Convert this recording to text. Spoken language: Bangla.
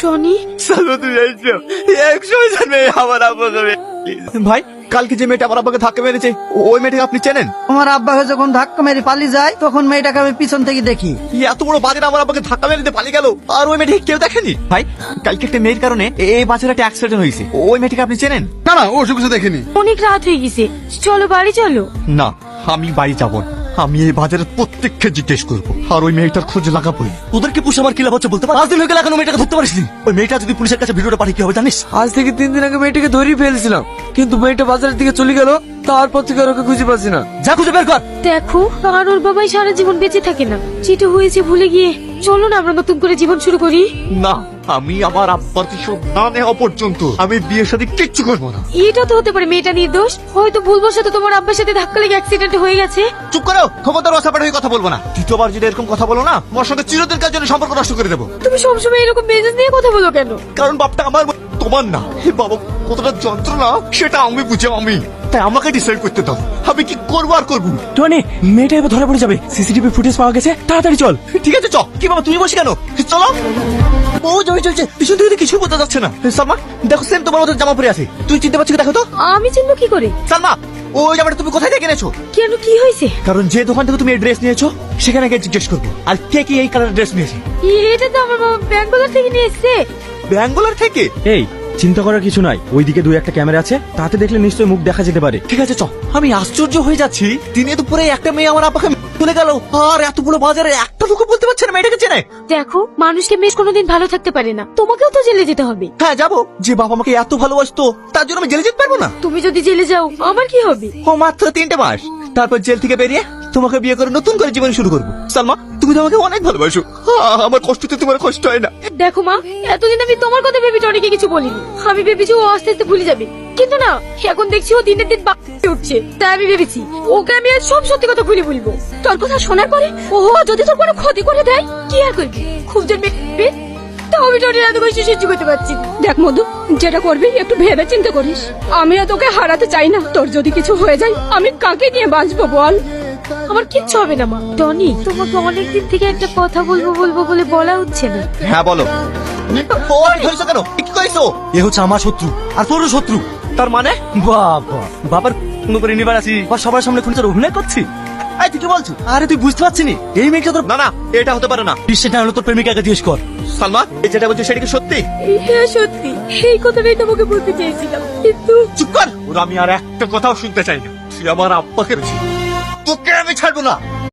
টনি সালমা তুমি এসো, একসময় জানবে আমার আব্বাকে। ভাই, কালকে যে মেয়েটা আমার আব্বাকে ধাক্কা মেরেছে, ওই মেয়েটাকে আপনি চেনেন? আমার আব্বাকে যখন ধাক্কা মেরে পালিয়ে যায় তখন মেয়েটাকে আমি পিছন থেকে দেখি। এত বড় বাজেট আমার আব্বাকে ধাক্কা মেরে দিয়ে পালিয়ে গেল, আর ওই মেয়েটাকে কেউ দেখেনি? ভাই, কালকে একটা মেয়ের কারণে এই বাজারে একটা অ্যাক্সিডেন্ট হয়েছে, ওই মেয়েটাকে আপনি চেনেন? না না, ও কিছু দেখেনি। অনেক রাত হয়ে গেছে, চলো বাড়ি চলো। না, আমি বাড়ি যাব না। আমি এই বাজারের প্রত্যেককে জিজ্ঞেস করবো, আর ওই মেয়েটার খোঁজে লাগাবো। ওদেরকে পুষ আমার কি লাভ হচ্ছে বলতে পার? আজ দিন হয়ে গেল এখনো মেয়েটাকে ধরতে পারিস নি। ওই মেয়েটা যদি পুলিশের কাছে ভিডিওটা পাঠিয়ে কি হবে জানিস? আজ থেকে 3 দিন আগে মেয়েটাকে ধরেই ফেলছিলাম, কিন্তু মেয়েটা বাজারের দিকে চলে গেল, তারপর থেকে আর ওকে খুঁজে পাচ্ছি না। যা খুঁজে বের কর। দেখো, আর ওর বাবাই সারা জীবন বেঁচে থাকে না, যেটা হয়েছে ভুলে গিয়ে চলো না আমরা নতুন করে জীবন শুরু করি। না, আমি আমার আব্বার কিছু না নেওয়া পর্যন্ত আমি বিয়ের সাথে কিচ্ছু করবো না। এটা তো হতে পারে মেয়েটা নির্দোষ, হয়তো ভুলবশত তোমার আব্বার সাথে ধাক্কা লেগে অ্যাক্সিডেন্ট হয়ে গেছে। চুপ করো, ক্ষমতার অসাপাট হয়ে কথা বলবো না। দ্বিতীয়বার যদি এরকম কথা বলো না, আমার সঙ্গে চিরদিনকার জন্য সম্পর্ক নষ্ট করে দেবো। তুমি সবসময় এরকম মেজাজ নিয়ে কথা বলো কেন? কারণ বাপটা আমার, তোমার না। হে বাবা, কতটা যন্ত্রণা সেটা আমি বুঝে, আমি তাই আমাকে ডিসাইড করতে দাও, আমি কি করবো আর করবো। টনি, মেয়েটা এবার ধরা পড়ে যাবে, সিসিটিভি ফুটেজ পাওয়া গেছে, তাড়াতাড়ি চল। ঠিক আছে, চ। কি বাবা, তুমি বসে কেন? চলো। ও জয় চলছে, পিছন থেকে কিছু বোঝা যাচ্ছে না। সালমা, দেখো সেম তোমার মতো জামা পরে আছে, তুই চিনতে পারছিস? দেখো তো। আমি চিনবো কি করে? সালমা, ওই জামাটা তুমি কোথায় থেকে এনেছো? কেন, কি হয়েছে? কারণ যে দোকান থেকে তুমি এই ড্রেস নিয়েছো সেখানে গিয়ে জিজ্ঞেস করবো, আর কে কি এই কালার ড্রেস নিয়েছে। এটা তো আমার বাবা ব্যাঙ্গালোর থেকে নিয়ে এসছে। ব্যাঙ্গালোর থেকে? এই, চিন্তা করার কিছু নাই, ওইদিকে 2-1টা ক্যামেরা আছে, তাতে দেখলে নিশ্চয়ই মুখ দেখা যেতে পারে। ঠিক আছে, চ। আমি আশ্চর্য হয়ে যাচ্ছি, দিনে দুপুরে একটা মেয়ে আমার আপাকে চলে গেল, আর এত বড় বাজারে একটা লোক বলতে পারছে না মেয়েটাকে চেনে। দেখো, মানুষকে মেয়ে কোনোদিন ভালো থাকতে পারে না, তোমাকেও তো জেলে যেতে হবে। হ্যাঁ যাবো, যে বাবা আমাকে এত ভালোবাসতো তার জন্য আমি জেলে যেতে পারবো না? তুমি যদি জেলে যাও আমার কি হবে? ও মাত্র 3টে মাস, তারপর জেল থেকে বেরিয়ে তোমাকে বিয়ে করে নতুন করে জীবন শুরু করবো। সালমা, তুমি তো আমাকে অনেক ভালোবাসো, আমার কষ্টতে তোমার কষ্ট হয় না। দেখো মা, এতদিন আমি তোমার কথা ভেবে টনিকে কিছু বলিনি, আমি ভেবেছি ও আস্তে আস্তে ভুলে যাবে, কিন্তু না, এখন দেখছি ও দিনের দিন বাড়তে উঠছে, তাই আমি ভেবেছি ওকে আমি আজ সব সত্যি কথা খুলে বলবো। তোর কথা শোনার পরে ও যদি তোর কোনো ক্ষতি করে দেয়, কি আর করবি? খুব জন্মে তাও আমি টনির এত কষ্ট সহ্য করতে পারছি না। দেখ মধু, যেটা করবি একটু ভেবে চিন্তে করিস। আমিও তোকে হারাতে চাই না, তোর যদি কিছু হয়ে যায় আমি কাকে নিয়ে বাঁচবো বল? আমার কিচ্ছু হবে না মা। টনি, তোমাকে অনেকদিন থেকে একটা কথা বলবো বলবো বলে বলা হচ্ছে না। হ্যাঁ বলো। ও আমি ধরেছো কেন? কি করেছো? এ হচ্ছে আমার শত্রু, আর তোরও শত্রু। তার মানে? বাবা, বাবার কোনো করে নিবার আছি, বা সবার সামনে খুঁজে অভিনয় করছি। এই তুই কি বলছো? আরে তুই বুঝতে পারছিস নি, এই মেয়েটা তোর না না, এটা হতে পারে না। বিশ্বাসটা হলো তোর প্রেমিকাকে জিজ্ঞেস কর। সালমা, এই যেটা বলছো সেটা কি সত্যি? হ্যাঁ সত্যি, এই কথাটাই তোমাকে বলতে চেয়েছিলাম, কিন্তু চুপ কর, ওরা আমি আর একটা কথাও শুনতে চাই না। তুই আমার আব্বাকে তোকে আমি ছাড়বো না।